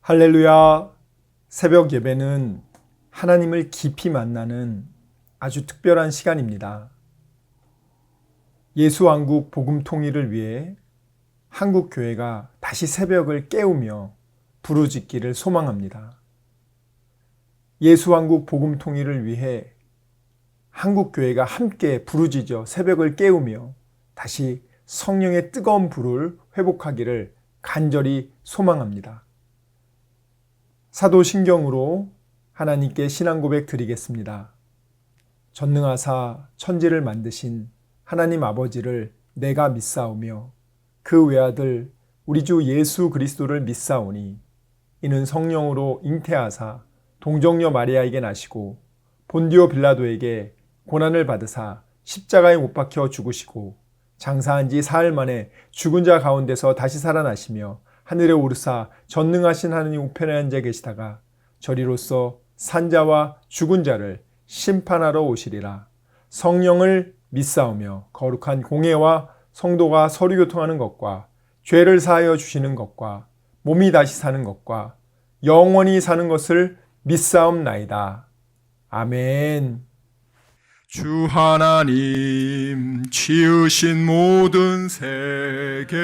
할렐루야. 새벽 예배는 하나님을 깊이 만나는 아주 특별한 시간입니다. 예수왕국 복음 통일을 위해 한국 교회가 다시 새벽을 깨우며 부르짖기를 소망합니다. 예수왕국 복음 통일을 위해 한국 교회가 함께 부르짖어 새벽을 깨우며 다시 성령의 뜨거운 불을 회복하기를 간절히 소망합니다. 사도신경으로 하나님께 신앙 고백 드리겠습니다. 전능하사 천지를 만드신 하나님 아버지를 내가 믿사오며 그 외아들 우리 주 예수 그리스도를 믿사오니 이는 성령으로 잉태하사 동정녀 마리아에게 나시고 본디오 빌라도에게 고난을 받으사 십자가에 못 박혀 죽으시고 장사한 지 사흘 만에 죽은 자 가운데서 다시 살아나시며 하늘에 오르사 전능하신 하느님 우편에 앉아 계시다가 저리로서 산자와 죽은 자를 심판하러 오시리라. 성령을 믿사오며 거룩한 공회와 성도가 서로 교통하는 것과 죄를 사하여 주시는 것과 몸이 다시 사는 것과 영원히 사는 것을 믿사옵나이다. 아멘. 주 하나님 지으신 모든 세계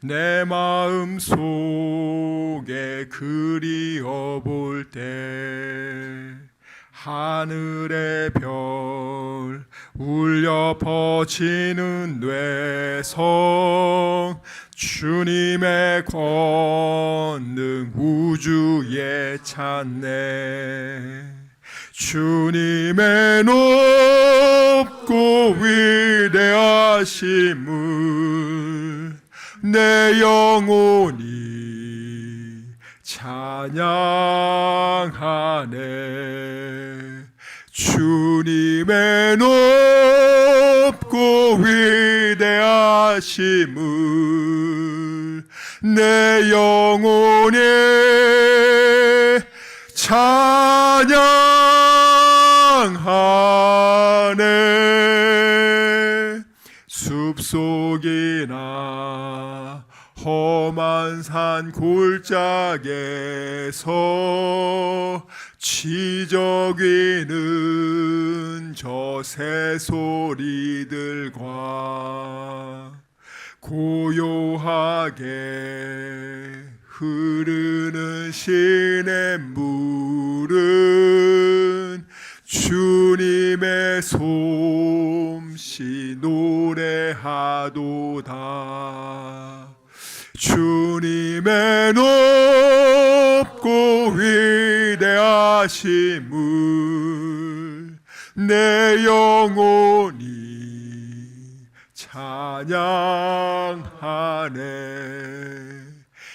내 마음 속에 그리워 볼 때 하늘의 별 울려 퍼지는 뇌성 주님의 권능 우주에 찾네. 주님의 높고 위대하심을 내 영혼이 찬양하네. 주님의 높고 위대하심을 내 영혼이 찬양하네. 숲속이나 험한 산 골짜기에서 지저귀는 저 새소리들과 고요하게 흐르는 시냇물은 주님의 솜씨 노래하도다. 주님의 높고 위대하심을 내 영혼이 찬양하네.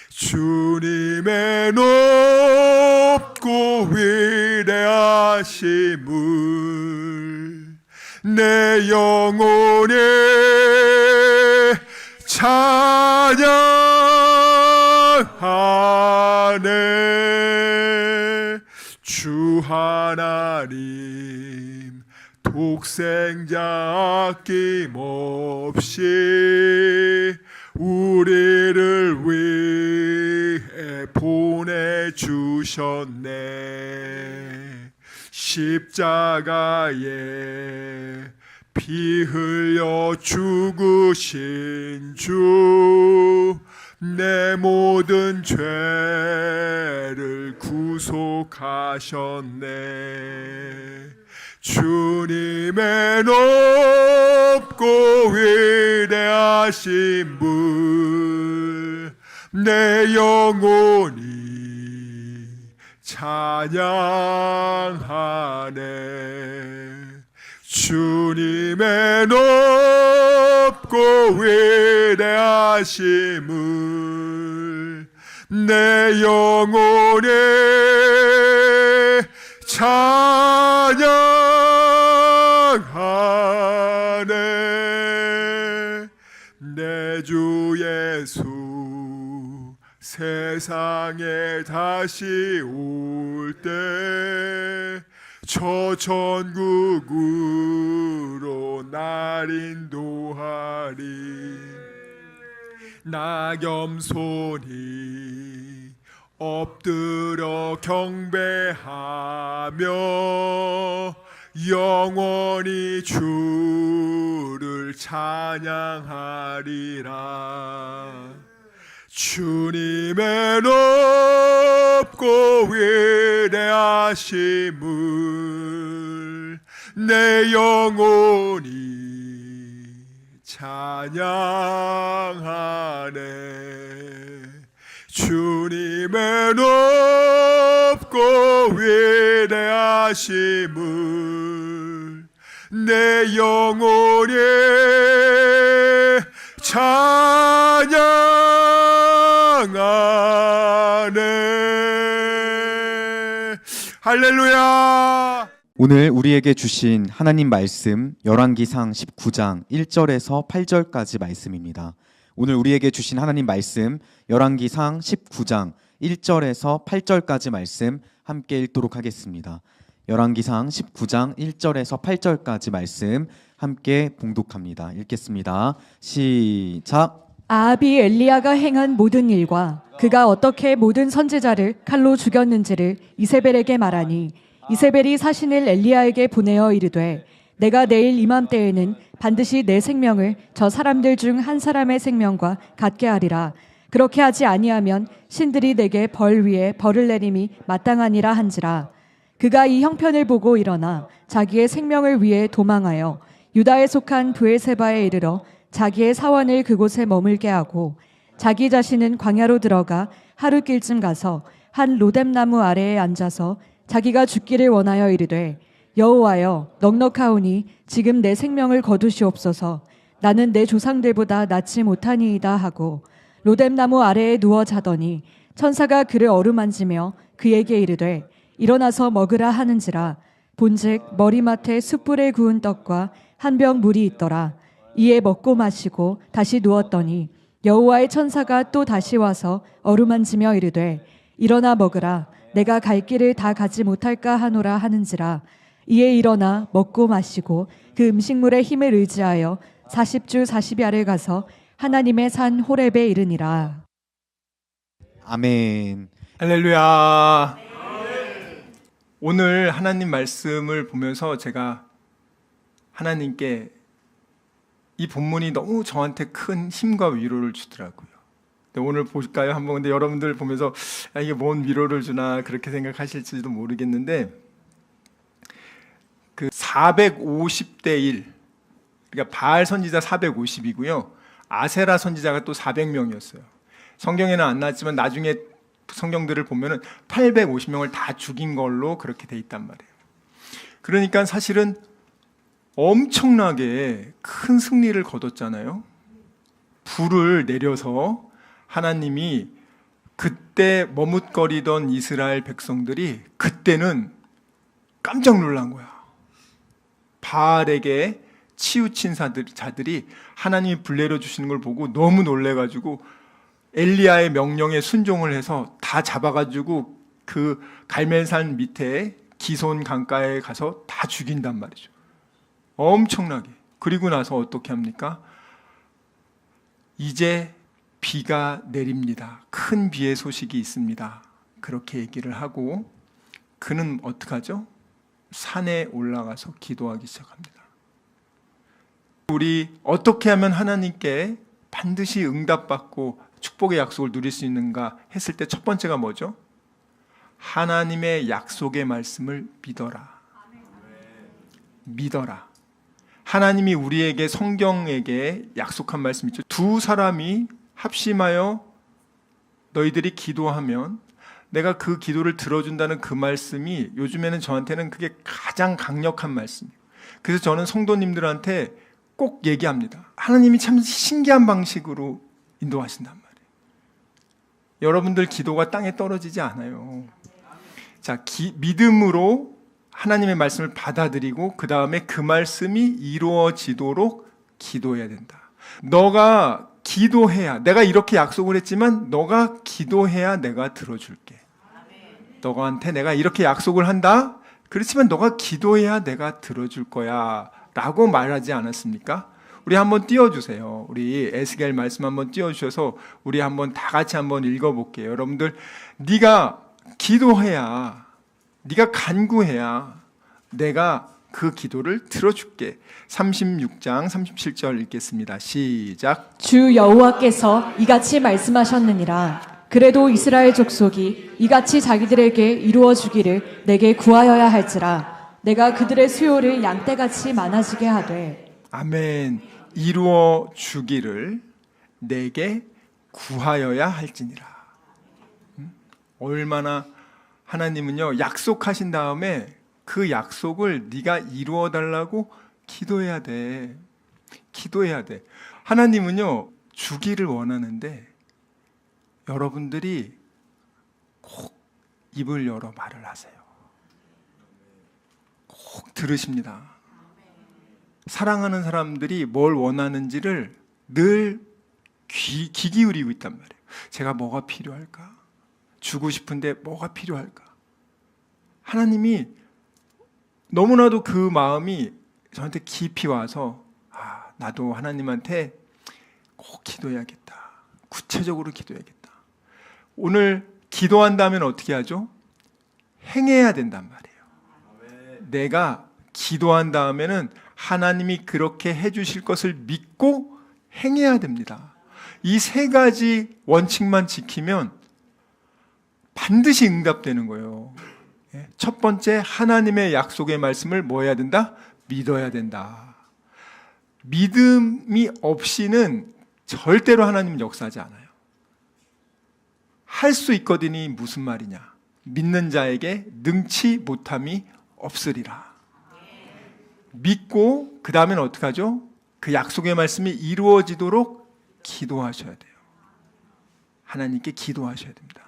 주님의 높고 위대하심을 내 영혼이 찬양하네. 주 하나님 독생자 아낌없이 우리를 위해 보내주셨네. 십자가에 피 흘려 죽으신 주 내 모든 죄를 구속하셨네. 주님의 높고 위대하신 분 내 영혼이 찬양하네. 주님의 높고 위대하심을 내 영혼이 찬양하네. 내 주 예수 세상에 다시 올 때 저 천국으로 날 인도하리. 낙염손이 엎드려 경배하며 영원히 주를 찬양하리라. 주님의 높고 위대하심을 내 영혼이 찬양하네. 주님의 높고 위대하심을 내 영혼이 찬양하네. 할렐루야. 오늘 우리에게 주신 하나님 말씀 열왕기상 19장 1절에서 8절까지 말씀입니다. 오늘 우리에게 주신 하나님 말씀 열왕기상 19장 1절에서 8절까지 말씀 함께 읽도록 하겠습니다. 열왕기상 19장 1절에서 8절까지 말씀 함께 봉독합니다. 읽겠습니다. 시작. 아합이 엘리야가 행한 모든 일과 그가 어떻게 모든 선지자를 칼로 죽였는지를 이세벨에게 말하니 이세벨이 사신을 엘리야에게 보내어 이르되 내가 내일 이맘때에는 반드시 내 생명을 저 사람들 중 한 사람의 생명과 같게 하리라. 그렇게 하지 아니하면 신들이 내게 벌 위에 벌을 내림이 마땅하니라 한지라. 그가 이 형편을 보고 일어나 자기의 생명을 위해 도망하여 유다에 속한 브에세바에 이르러 자기의 사원을 그곳에 머물게 하고 자기 자신은 광야로 들어가 하루길쯤 가서 한 로뎀나무 아래에 앉아서 자기가 죽기를 원하여 이르되 여호와여 넉넉하오니 지금 내 생명을 거두시옵소서. 나는 내 조상들보다 낫지 못하니이다 하고 로뎀나무 아래에 누워 자더니 천사가 그를 어루만지며 그에게 이르되 일어나서 먹으라 하는지라. 본즉 머리맡에 숯불에 구운 떡과 한 병 물이 있더라. 이에 먹고 마시고 다시 누웠더니 여호와의 천사가 또 다시 와서 어루만지며 이르되 일어나 먹으라. 내가 갈 길을 다 가지 못할까 하노라 하는지라. 이에 일어나 먹고 마시고 그 음식물의 힘을 의지하여 40주 40야를 가서 하나님의 산 호렙에 이르니라. 아멘. 할렐루야. 오늘 하나님 말씀을 보면서 제가 하나님께 이 본문이 너무 저한테 큰 힘과 위로를 주더라고요. 근데 오늘 볼까요? 한번. 근데 여러분들 보면서 이게 뭔 위로를 주나 그렇게 생각하실지도 모르겠는데 그 450대 1, 그러니까 바알 선지자 450이고요. 아세라 선지자가 또 400명이었어요. 성경에는 안 나왔지만 나중에 성경들을 보면은 850명을 다 죽인 걸로 그렇게 돼 있단 말이에요. 그러니까 사실은 엄청나게 큰 승리를 거뒀잖아요. 불을 내려서 하나님이 그때 머뭇거리던 이스라엘 백성들이 그때는 깜짝 놀란 거야. 바알에게 치우친 자들이 하나님이 불 내려주시는 걸 보고 너무 놀래가지고 엘리야의 명령에 순종을 해서 다 잡아가지고 그 갈멜산 밑에 기손 강가에 가서 다 죽인단 말이죠. 엄청나게. 그리고 나서 어떻게 합니까? 이제 비가 내립니다. 큰 비의 소식이 있습니다. 그렇게 얘기를 하고 그는 어떻게 하죠? 산에 올라가서 기도하기 시작합니다. 우리 어떻게 하면 하나님께 반드시 응답받고 축복의 약속을 누릴 수 있는가 했을 때 첫 번째가 뭐죠? 하나님의 약속의 말씀을 믿어라. 믿어라. 하나님이 우리에게 성경에게 약속한 말씀 있죠. 두 사람이 합심하여 너희들이 기도하면 내가 그 기도를 들어준다는 그 말씀이 요즘에는 저한테는 그게 가장 강력한 말씀이에요. 그래서 저는 성도님들한테 꼭 얘기합니다. 하나님이 참 신기한 방식으로 인도하신단 말이에요. 여러분들 기도가 땅에 떨어지지 않아요. 자, 믿음으로 하나님의 말씀을 받아들이고 그 다음에 그 말씀이 이루어지도록 기도해야 된다. 너가 기도해야, 내가 이렇게 약속을 했지만 너가 기도해야 내가 들어줄게. 너한테 내가 이렇게 약속을 한다. 그렇지만 너가 기도해야 내가 들어줄 거야 라고 말하지 않았습니까? 우리 한번 띄워주세요. 우리 에스겔 말씀 한번 띄워주셔서 우리 한번 다 같이 한번 읽어볼게요. 여러분들, 네가 기도해야, 네가 간구해야 내가 그 기도를 들어줄게. 36장 37절 읽겠습니다. 시작. 주 여호와께서 이같이 말씀하셨느니라. 그래도 이스라엘 족속이 이같이 자기들에게 이루어 주기를 내게 구하여야 할지라. 내가 그들의 수요를 양떼같이 많아지게 하되. 아멘. 이루어 주기를 내게 구하여야 할지니라. 얼마나 하나님은요, 약속하신 다음에 그 약속을 네가 이루어 달라고 기도해야 돼. 기도해야 돼. 하나님은요, 주기를 원하는데 여러분들이 꼭 입을 열어 말을 하세요. 꼭 들으십니다. 사랑하는 사람들이 뭘 원하는지를 늘 귀 기울이고 있단 말이에요. 제가 뭐가 필요할까? 주고 싶은데 뭐가 필요할까? 하나님이 너무나도 그 마음이 저한테 깊이 와서 나도 하나님한테 꼭 기도해야겠다. 구체적으로 기도해야겠다. 오늘 기도한다면 어떻게 하죠? 행해야 된단 말이에요. 내가 기도한 다음에는 하나님이 그렇게 해주실 것을 믿고 행해야 됩니다. 이 세 가지 원칙만 지키면 반드시 응답되는 거예요. 첫 번째, 하나님의 약속의 말씀을 뭐 해야 된다? 믿어야 된다. 믿음이 없이는 절대로 하나님 역사하지 않아요. 할 수 있거든이 무슨 말이냐? 믿는 자에게 능치 못함이 없으리라. 믿고 그 다음엔 어떻게 하죠? 그 약속의 말씀이 이루어지도록 기도하셔야 돼요. 하나님께 기도하셔야 됩니다.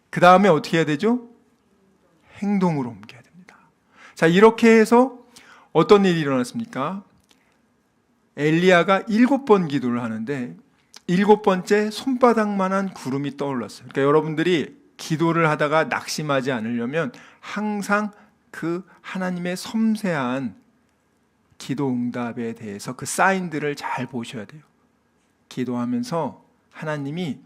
그 다음에 어떻게 해야 되죠? 행동으로 옮겨야 됩니다. 자, 이렇게 해서 어떤 일이 일어났습니까? 엘리야가 7번 기도를 하는데 7번째 손바닥만한 구름이 떠올랐어요. 그러니까 여러분들이 기도를 하다가 낙심하지 않으려면 항상 그 하나님의 섬세한 기도 응답에 대해서 그 사인들을 잘 보셔야 돼요. 기도하면서 하나님이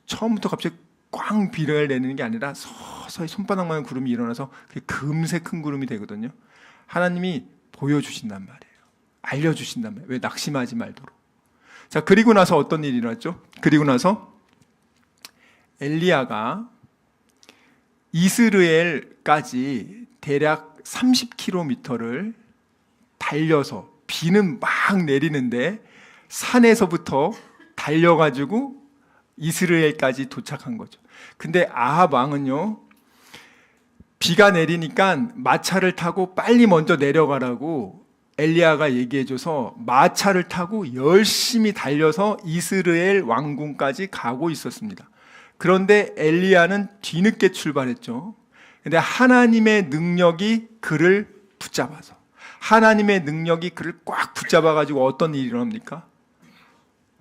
처음부터 갑자기 꽝 비를 내리는 게 아니라 서서히 손바닥만한 구름이 일어나서 그게 금세 큰 구름이 되거든요. 하나님이 보여주신단 말이에요. 알려주신단 말이에요. 왜 낙심하지 말도록. 자, 그리고 나서 어떤 일이 일어났죠? 그리고 나서 엘리야가 이스라엘까지 대략 30km를 달려서, 비는 막 내리는데 산에서부터 달려가지고 이스라엘까지 도착한 거죠. 근데 아합 왕은요, 비가 내리니까 마차를 타고 빨리 먼저 내려가라고 엘리야가 얘기해줘서 마차를 타고 열심히 달려서 이스라엘 왕궁까지 가고 있었습니다. 그런데 엘리야는 뒤늦게 출발했죠. 근데 하나님의 능력이 그를 붙잡아서, 하나님의 능력이 그를 꽉 붙잡아가지고 어떤 일이 일어납니까?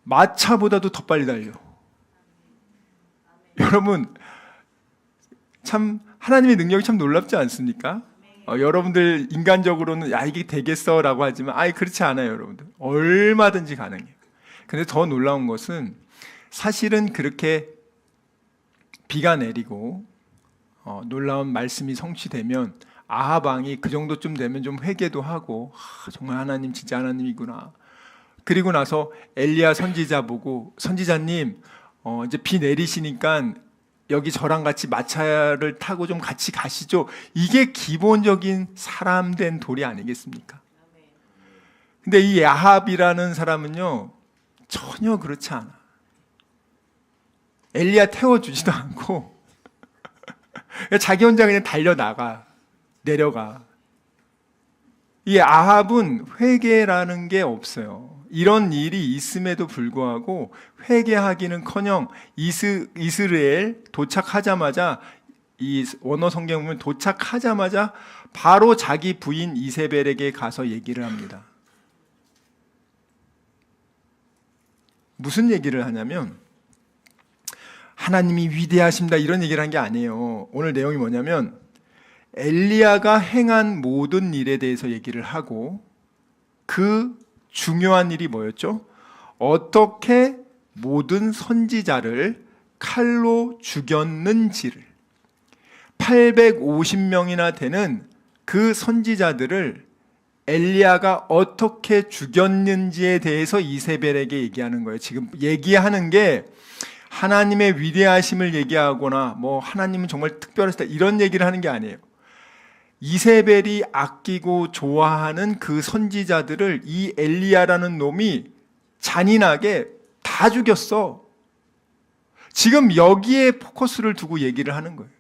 마차보다도 더 빨리 달려. 여러분, 참 하나님의 능력이 참 놀랍지 않습니까? 여러분들 인간적으로는 야 이게 되겠어 라고 하지만 그렇지 않아요. 여러분들 얼마든지 가능해요. 근데 더 놀라운 것은 사실은 그렇게 비가 내리고 놀라운 말씀이 성취되면 아합 왕이 그 정도쯤 되면 좀 회개도 하고 정말 하나님 진짜 하나님이구나. 그리고 나서 엘리야 선지자 보고, 선지자님 이제 비 내리시니까 여기 저랑 같이 마차를 타고 좀 같이 가시죠. 이게 기본적인 사람 된 도리 아니겠습니까? 근데 이 아합이라는 사람은요 전혀 그렇지 않아. 엘리야 태워주지도 않고 자기 혼자 그냥 달려나가, 내려가. 이 아합은 회개라는 게 없어요. 이런 일이 있음에도 불구하고 회개하기는커녕 이스라엘 도착하자마자, 이 원어 성경 보면 도착하자마자 바로 자기 부인 이세벨에게 가서 얘기를 합니다. 무슨 얘기를 하냐면 하나님이 위대하십니다 이런 얘기를 한 게 아니에요. 오늘 내용이 뭐냐면 엘리야가 행한 모든 일에 대해서 얘기를 하고 그 중요한 일이 뭐였죠? 어떻게 모든 선지자를 칼로 죽였는지를, 850명이나 되는 그 선지자들을 엘리야가 어떻게 죽였는지에 대해서 이세벨에게 얘기하는 거예요. 지금 얘기하는 게 하나님의 위대하심을 얘기하거나 뭐 하나님은 정말 특별하시다 이런 얘기를 하는 게 아니에요. 이세벨이 아끼고 좋아하는 그 선지자들을 이 엘리야라는 놈이 잔인하게 다 죽였어. 지금 여기에 포커스를 두고 얘기를 하는 거예요.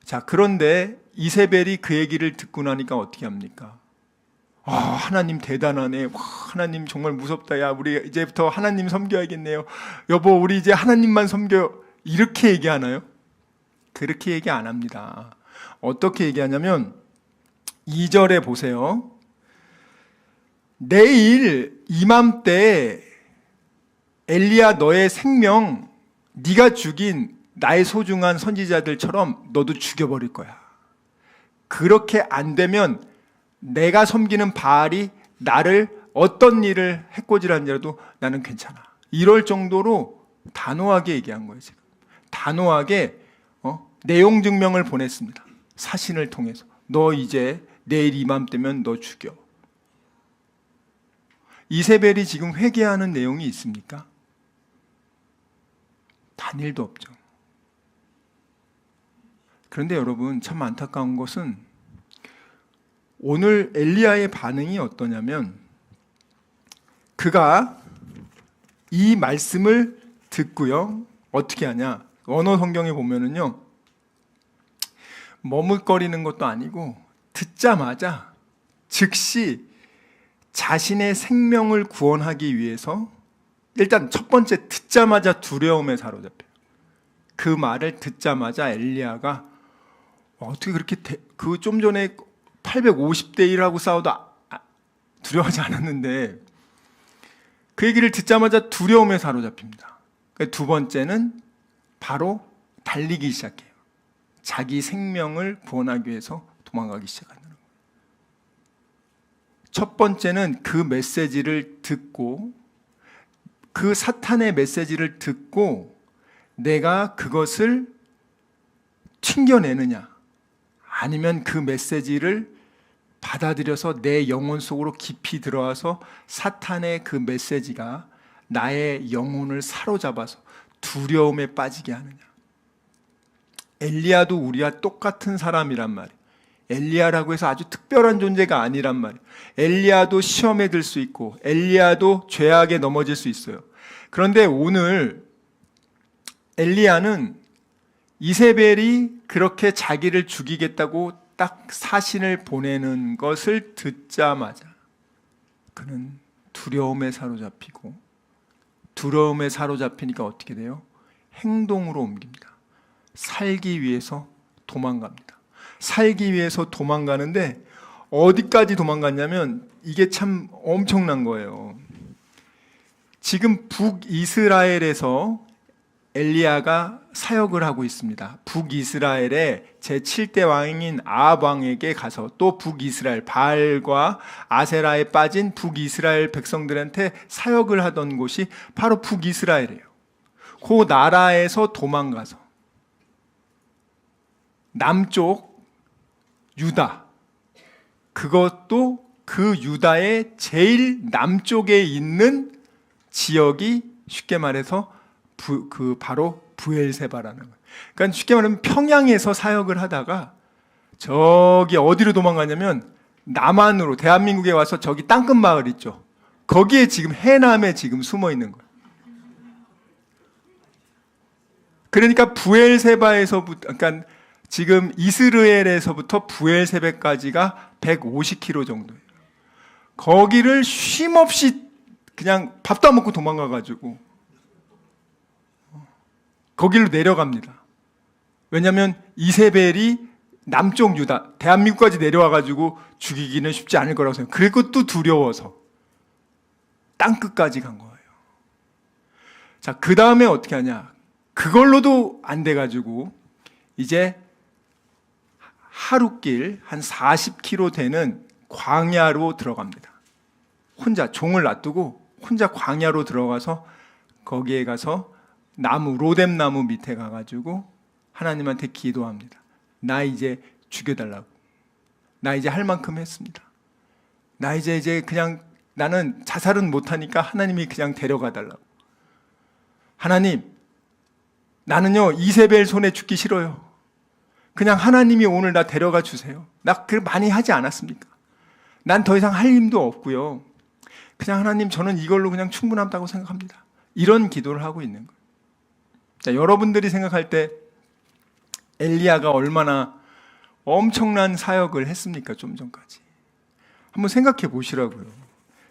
자, 그런데 이세벨이 그 얘기를 듣고 나니까 어떻게 합니까? 아, 하나님 대단하네. 와, 하나님 정말 무섭다. 야, 우리 이제부터 하나님 섬겨야겠네요. 여보, 우리 이제 하나님만 섬겨요. 이렇게 얘기하나요? 그렇게 얘기 안 합니다. 어떻게 얘기하냐면 2절에 보세요. 내일 이맘때 엘리야 너의 생명, 네가 죽인 나의 소중한 선지자들처럼 너도 죽여버릴 거야. 그렇게 안 되면 내가 섬기는 바알이 나를 어떤 일을 해코지라는지라도 나는 괜찮아. 이럴 정도로 단호하게 얘기한 거예요. 지금 단호하게 내용 증명을 보냈습니다. 사신을 통해서 너 이제 내일 이맘때면 너 죽여. 이세벨이 지금 회개하는 내용이 있습니까? 단일도 없죠. 그런데 여러분, 참 안타까운 것은 오늘 엘리야의 반응이 어떠냐면, 그가 이 말씀을 듣고요, 어떻게 하냐? 언어 성경에 보면은요, 머뭇거리는 것도 아니고 듣자마자 즉시 자신의 생명을 구원하기 위해서 일단 첫 번째 듣자마자 두려움에 사로잡혀요. 그 말을 듣자마자 엘리야가 어떻게 그렇게 그 좀 전에 850대 1하고 싸워도 두려워하지 않았는데 그 얘기를 듣자마자 두려움에 사로잡힙니다. 두 번째는 바로 달리기 시작해요. 자기 생명을 구원하기 위해서 도망가기 시작하는 거예요. 첫 번째는 그 메시지를 듣고, 그 사탄의 메시지를 듣고 내가 그것을 튕겨내느냐, 아니면 그 메시지를 받아들여서 내 영혼 속으로 깊이 들어와서 사탄의 그 메시지가 나의 영혼을 사로잡아서 두려움에 빠지게 하느냐. 엘리야도 우리와 똑같은 사람이란 말이에요. 엘리야라고 해서 아주 특별한 존재가 아니란 말이에요. 엘리야도 시험에 들 수 있고 엘리야도 죄악에 넘어질 수 있어요. 그런데 오늘 엘리야는 이세벨이 그렇게 자기를 죽이겠다고 딱 사신을 보내는 것을 듣자마자 그는 두려움에 사로잡히고, 두려움에 사로잡히니까 어떻게 돼요? 행동으로 옮깁니다. 살기 위해서 도망갑니다. 살기 위해서 도망가는데 어디까지 도망갔냐면 이게 참 엄청난 거예요. 지금 북이스라엘에서 엘리야가 사역을 하고 있습니다. 북이스라엘의 제7대 왕인 아합 왕에게 가서 또 북이스라엘, 바알과 아세라에 빠진 북이스라엘 백성들한테 사역을 하던 곳이 바로 북이스라엘이에요. 그 나라에서 도망가서 남쪽 유다, 그것도 그 유다의 제일 남쪽에 있는 지역이 쉽게 말해서 바로 브엘세바라는 거예요. 그러니까 쉽게 말하면 평양에서 사역을 하다가 저기 어디로 도망가냐면 남한으로, 대한민국에 와서 저기 땅끝 마을 있죠. 거기에 지금 해남에 지금 숨어 있는 거예요. 그러니까 브엘세바에서부터, 그러니까 지금 이스라엘에서부터 브엘세바까지가 150km 정도예요. 거기를 쉼없이 그냥 밥도 안 먹고 도망가가지고 거기로 내려갑니다. 왜냐하면 이세벨이 남쪽 유다, 대한민국까지 내려와가지고 죽이기는 쉽지 않을 거라고 생각해요. 그리고 또 두려워서 땅끝까지 간 거예요. 자, 그 다음에 어떻게 하냐? 그걸로도 안 돼가지고 이제 하루길 한 40km 되는 광야로 들어갑니다. 혼자 종을 놔두고 혼자 광야로 들어가서 거기에 가서 로뎀 나무 밑에 가가지고 하나님한테 기도합니다. 나 이제 죽여달라고. 나 이제 할 만큼 했습니다. 나 이제 그냥 나는 자살은 못하니까 하나님이 그냥 데려가 달라고. 하나님, 나는요 이세벨 손에 죽기 싫어요. 그냥 하나님이 오늘 나 데려가 주세요. 나 그 많이 하지 않았습니까? 난 더 이상 할 힘도 없고요. 그냥 하나님, 저는 이걸로 그냥 충분하다고 생각합니다. 이런 기도를 하고 있는 거예요. 자, 여러분들이 생각할 때 엘리야가 얼마나 엄청난 사역을 했습니까? 좀 전까지 한번 생각해 보시라고요.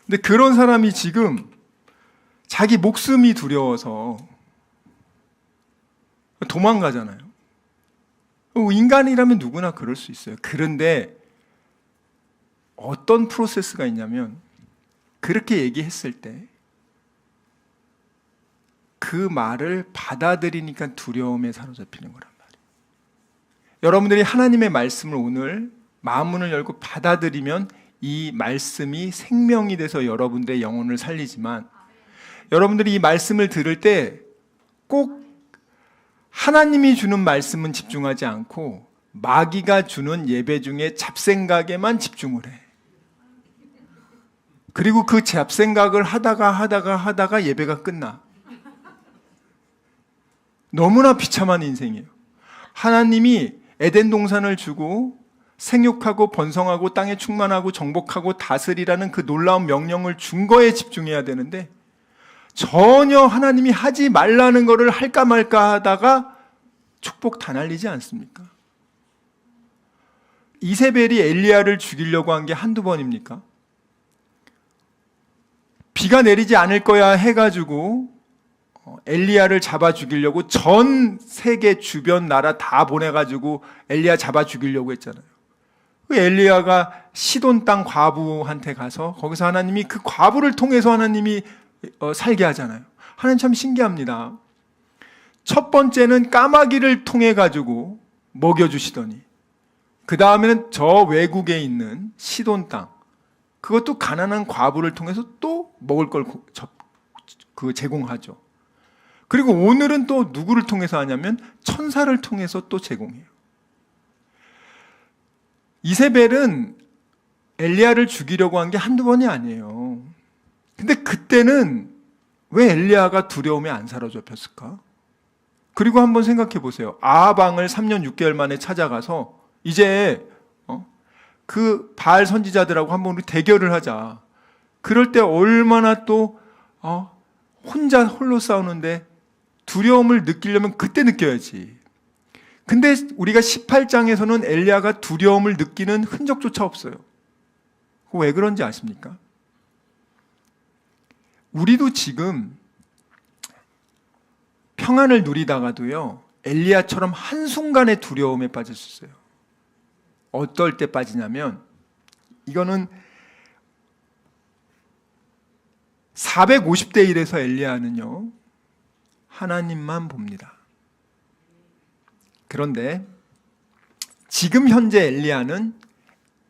근데 그런 사람이 지금 자기 목숨이 두려워서 도망가잖아요. 인간이라면 누구나 그럴 수 있어요. 그런데 어떤 프로세스가 있냐면, 그렇게 얘기했을 때 그 말을 받아들이니까 두려움에 사로잡히는 거란 말이에요. 여러분들이 하나님의 말씀을 오늘 마음문을 열고 받아들이면 이 말씀이 생명이 돼서 여러분들의 영혼을 살리지만, 여러분들이 이 말씀을 들을 때 꼭 하나님이 주는 말씀은 집중하지 않고 마귀가 주는 예배 중에 잡생각에만 집중을 해. 그리고 그 잡생각을 하다가 예배가 끝나. 너무나 비참한 인생이에요. 하나님이 에덴 동산을 주고 생육하고 번성하고 땅에 충만하고 정복하고 다스리라는 그 놀라운 명령을 준 거에 집중해야 되는데, 전혀 하나님이 하지 말라는 거를 할까 말까 하다가 축복 다 날리지 않습니까? 이세벨이 엘리야를 죽이려고 한 게 한두 번입니까? 비가 내리지 않을 거야 해가지고 엘리야를 잡아 죽이려고 전 세계 주변 나라 다 보내가지고 엘리야 잡아 죽이려고 했잖아요. 엘리야가 시돈 땅 과부한테 가서 거기서 하나님이 그 과부를 통해서 하나님이 살게 하잖아요. 하나님 참 신기합니다. 첫 번째는 까마귀를 통해 가지고 먹여주시더니, 그 다음에는 저 외국에 있는 시돈 땅, 그것도 가난한 과부를 통해서 또 먹을 걸 제공하죠. 그리고 오늘은 또 누구를 통해서 하냐면 천사를 통해서 또 제공해요. 이세벨은 엘리야를 죽이려고 한 게 한두 번이 아니에요. 근데 그때는 왜 엘리야가 두려움에 안 사로잡혔을까? 그리고 한번 생각해 보세요. 아합 왕을 3년 6개월 만에 찾아가서 이제 그 바알 선지자들하고 한번 우리 대결을 하자. 그럴 때 얼마나 또 혼자 홀로 싸우는데 두려움을 느끼려면 그때 느껴야지. 근데 우리가 18장에서는 엘리야가 두려움을 느끼는 흔적조차 없어요. 왜 그런지 아십니까? 우리도 지금 평안을 누리다가도요, 엘리야처럼 한순간에 두려움에 빠질 수 있어요. 어떨 때 빠지냐면, 이거는 450대 1에서 엘리야는요 하나님만 봅니다. 그런데 지금 현재 엘리야는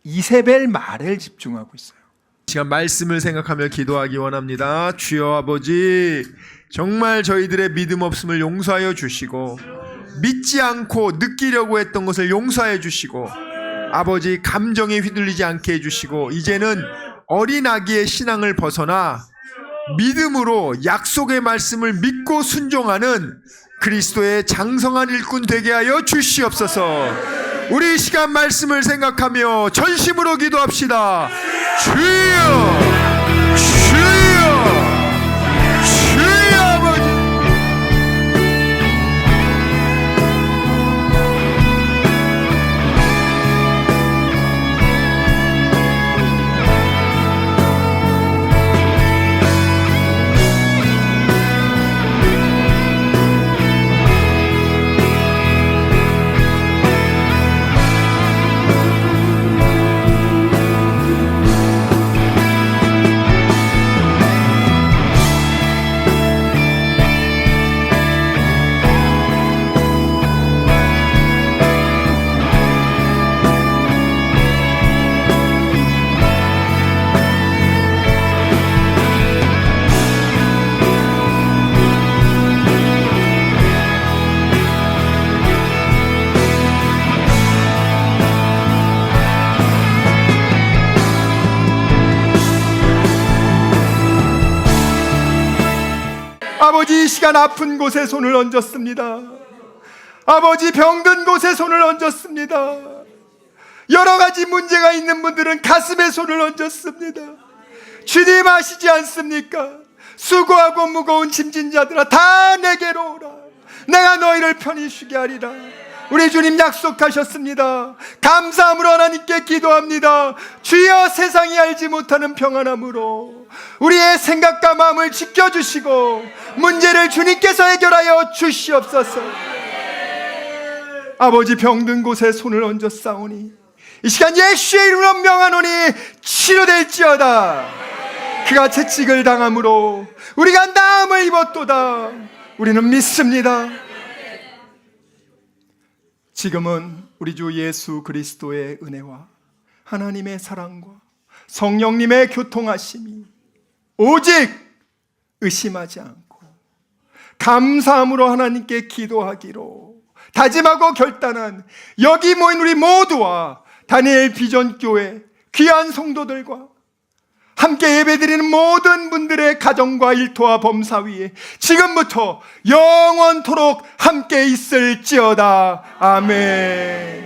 이세벨 말을 집중하고 있어요. 시간 말씀을 생각하며 기도하기 원합니다. 주여 아버지, 정말 저희들의 믿음 없음을 용서하여 주시고, 믿지 않고 느끼려고 했던 것을 용서해 주시고, 아버지 감정에 휘둘리지 않게 해주시고, 이제는 어린 아기의 신앙을 벗어나 믿음으로 약속의 말씀을 믿고 순종하는 그리스도의 장성한 일꾼 되게 하여 주시옵소서. 우리 이 시간 말씀을 생각하며 전심으로 기도합시다. 주여, 주여, 주여 아버지. 아버지, 이 시간 아픈 곳에 손을 얹었습니다. 아버지, 병든 곳에 손을 얹었습니다. 여러 가지 문제가 있는 분들은 가슴에 손을 얹었습니다. 주님 아시지 않습니까? 수고하고 무거운 짐진 자들아, 다 내게로 오라. 내가 너희를 편히 쉬게 하리라. 우리 주님 약속하셨습니다. 감사함으로 하나님께 기도합니다. 주여, 세상이 알지 못하는 평안함으로 우리의 생각과 마음을 지켜주시고 문제를 주님께서 해결하여 주시옵소서. 아버지, 병든 곳에 손을 얹었사오니 이 시간 예수의 이름으로 명하노니 치료될지어다. 그가 채찍을 당함으로 우리가 나음을 입었도다. 우리는 믿습니다. 지금은 우리 주 예수 그리스도의 은혜와 하나님의 사랑과 성령님의 교통하심이 오직 의심하지 않고 감사함으로 하나님께 기도하기로 다짐하고 결단한 여기 모인 우리 모두와 다니엘 비전교회 귀한 성도들과 함께 예배드리는 모든 분들의 가정과 일터와 범사 위에 지금부터 영원토록 함께 있을지어다. 아멘.